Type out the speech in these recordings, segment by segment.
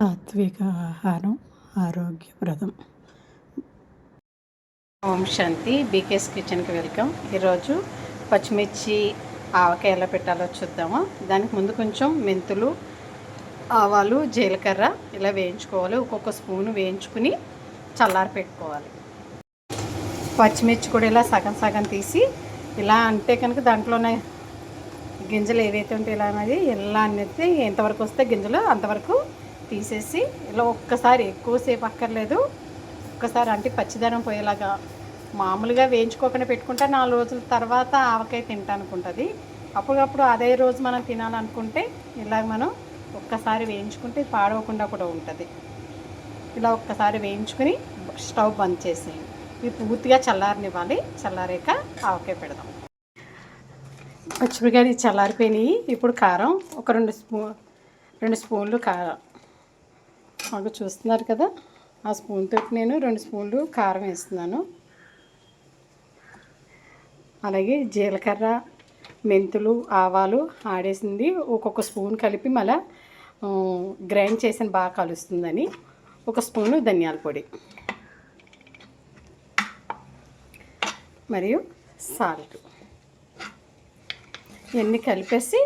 సాత్విక ఆహారం ఆరోగ్యప్రదం. ఓం శాంతి. బీకేఎస్ కిచెన్కి వెల్కమ్. ఈరోజు పచ్చిమిర్చి ఆవకాయ ఎలా పెట్టాలో చూద్దాము. దానికి ముందు కొంచెం మెంతులు, ఆవాలు, జీలకర్ర ఇలా వేయించుకోవాలి. ఒక్కొక్క స్పూను వేయించుకుని చల్లారి పెట్టుకోవాలి. పచ్చిమిర్చి కూడా ఇలా సగం సగం తీసి ఇలా అంటే కనుక దాంట్లోనే గింజలు ఏవైతే ఉంటే ఇలా అనేది అనేది ఎంతవరకు వస్తే గింజలు అంతవరకు తీసేసి ఇలా ఒక్కసారి ఎక్కువసేపు అక్కర్లేదు, ఒక్కసారి అంటే పచ్చిదనం పోయేలాగా మామూలుగా వేయించుకోకుండా పెట్టుకుంటే 4 రోజుల తర్వాత ఆవకాయ తింటానుకుంటుంది. అప్పుడప్పుడు అదే రోజు మనం తినాలనుకుంటే ఇలాగ మనం ఒక్కసారి వేయించుకుంటే పాడవకుండా కూడా ఉంటుంది. ఇలా ఒక్కసారి వేయించుకుని స్టవ్ బంద్ చేసేయండి. ఇది పూర్తిగా చల్లారనివ్వాలి. చల్లారాక ఆవకాయ పెడదాం. పచ్చిమిరకాయలు చల్లారిపోయినాయి. ఇప్పుడు కారం ఒక 2 స్పూన్లు కారం మాకు చూస్తున్నారు కదా, ఆ స్పూన్తో నేను 2 స్పూన్లు కారం వేస్తున్నాను. అలాగే జీలకర్ర, మెంతులు, ఆవాలు ఆడేసింది ఒక్కొక్క స్పూన్ కలిపి మళ్ళీ గ్రైండ్ చేసిన బాగా కలుస్తుందని 1 స్పూను ధనియాల పొడి మరియు సాల్ట్ ఇవన్నీ కలిపేసి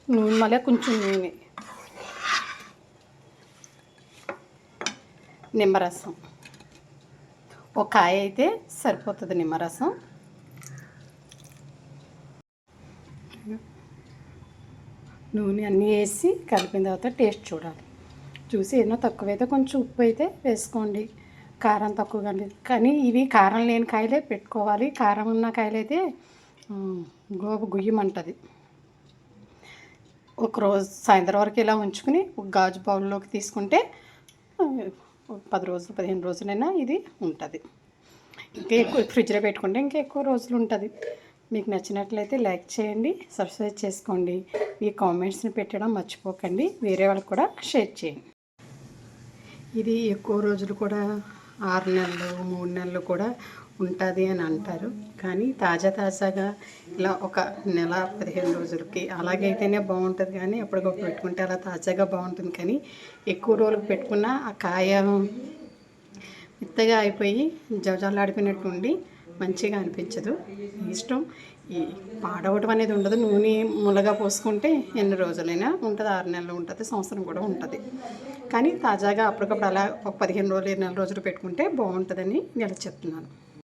నూనె, మళ్ళీ కొంచెం నూనె, నిమ్మరసం, ఒక కాయ అయితే సరిపోతుంది. నిమ్మరసం, నూనె అన్నీ వేసి కలిపిన తర్వాత టేస్ట్ చూడాలి. చూసి ఏమో తక్కువైతే కొంచెం ఉప్పు అయితే వేసుకోండి. కారం తక్కువగా కానీ ఇవి కారం లేని కాయలే పెట్టుకోవాలి. కారం ఉన్న కాయలు అయితే గోబు గుయ్యమంటుంది. ఒకరోజు సాయంత్రం వరకు ఇలా ఉంచుకుని ఒక గాజు బౌల్లోకి తీసుకుంటే 10 రోజులు 15 రోజులైనా ఇది ఉంటుంది. ఇంకా ఎక్కువ ఫ్రిడ్జ్లో పెట్టుకుంటే ఇంకా ఎక్కువ రోజులు ఉంటుంది. మీకు నచ్చినట్లయితే లైక్ చేయండి, సబ్స్క్రైబ్ చేసుకోండి. మీ కామెంట్స్ని పెట్టడం మర్చిపోకండి. వేరే వాళ్ళకి కూడా షేర్ చేయండి. ఇది ఎక్కువ రోజులు కూడా 6 నెలలు 3 నెలలు కూడా ఉంటుంది అని అంటారు. కానీ తాజాగా ఇలా ఒక నెల 15 రోజులకి అలాగైతేనే బాగుంటుంది. కానీ అప్పటికప్పుడు పెట్టుకుంటే అలా తాజాగా బాగుంటుంది. కానీ ఎక్కువ రోజులకు పెట్టుకున్న ఆ కాయ మెత్తగా అయిపోయి జవజాలాడిపోయినట్టు ఉండి మంచిగా అనిపించదు. ఇష్టం. ఈ పాడవటం అనేది ఉండదు. నూనె ముల్లగా పోసుకుంటే ఎన్ని రోజులైనా ఉంటుంది. 6 నెలలు ఉంటుంది, సంవత్సరం కూడా ఉంటుంది. కానీ తాజాగా అప్పటికప్పుడు అలా ఒక 15 రోజులు 20 రోజులు పెట్టుకుంటే బాగుంటుందని నేను చెప్తున్నాను.